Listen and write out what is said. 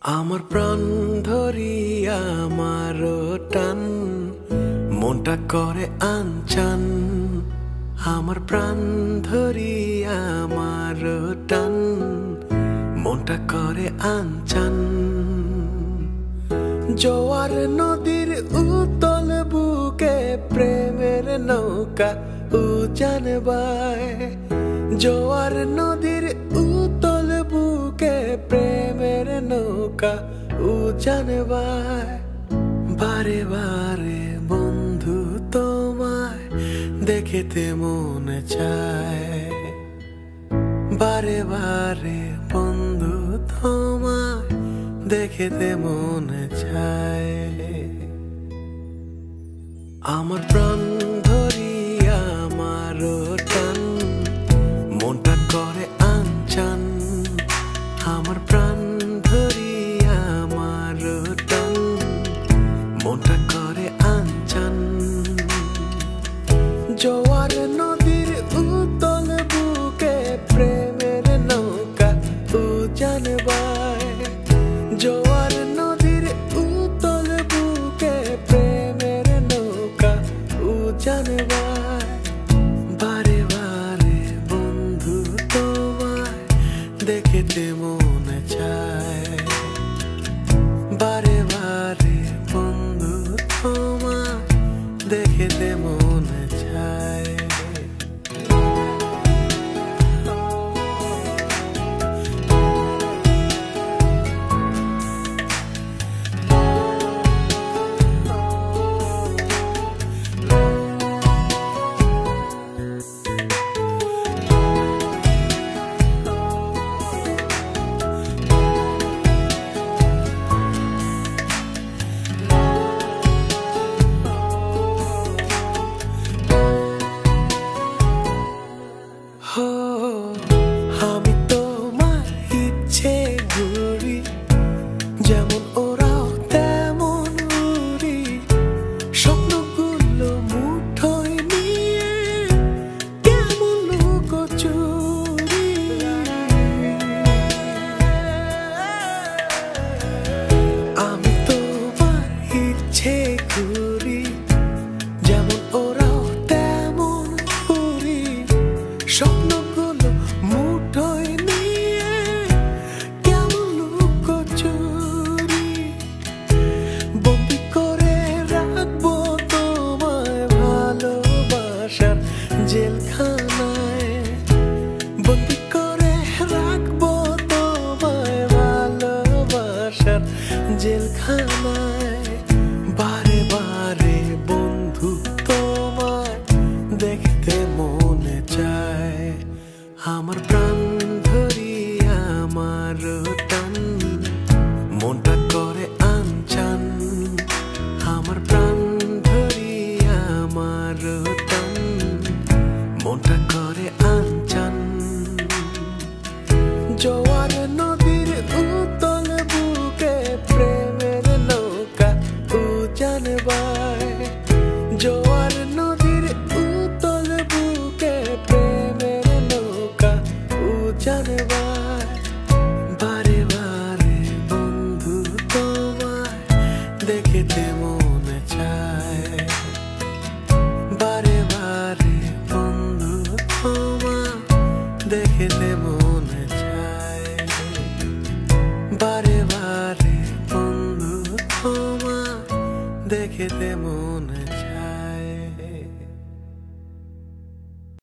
আমার প্রাণ ধরিয়া আমার টান মনটা করে আনচান। আমার প্রাণ ধরিয়া আমার টান মনটা করে আনচান। জোয়ার নদীর উতল বুকে প্রেমের নৌকা উজান বায়। জোয়ার নদীর উতল বুকে প্রেমের নৌকা উজান বায়। বারে বারে বন্ধু তোমায় দেখিতে মনে চায়। বারে বারে বন্ধু তোমায় দেখিতে মনে চায়। আমার প্রাণ ধরিয়া আমার টান মনটা করে আনচান। আমার প্রাণ ধরিয়া আমার টান মনটা করে আনচান। জোয়ার নদীর উতল বুকে প্রেমের নৌকা উজান বায়। জোয়ার নদীর উতল বুকে প্রেমের নৌকা উজান বায়। বারে বারে বন্ধু তোমায় দেখিতে মনে চায়। বারে বারে বন্ধু তোমায় দেখিতে মনে চায়। আমি তোমার ইচ্ছে ঘুরি, যেমন ওরাও তেমন উড়ি। স্বপ্নগুলো মুঠোয় নিয়ে কেমন লুকোচুরি। আমি তোমার ইচ্ছে ঘুরি, যেমন ওরাও তেমন উড়ি। স্বপ্নগুলো মুঠোয় নিয়ে কেমন লুকোচুরি। বন্দি করে রাখবো তোমায় ভালোবাসার জেলখানায়। বন্দি করে রাখবো তোমায় ভালোবাসার জেলখানায়। বারে বারে বন্ধু তোমায় দেখতে মনে চায়। আমার প্রাণ ধরিয়া আমার টান মনটা করে আনচান। আমার প্রাণ ধরিয়া আমার টান মনটা করে আনচান। জোয়ার নদীর উতল বুকে প্রেমের নৌকা উজান বায়। জোয়ার নদীর উতল বুকে প্রেমের নৌকা উজান বায়। বারে বারে বন্ধু তোমায় দেখিতে মনে চায়। বারে বারে বন্ধু তোমায় দেখিতে মনে চায়। বারে বারে বন্ধু তোমায় দেখিতে মনে চায়।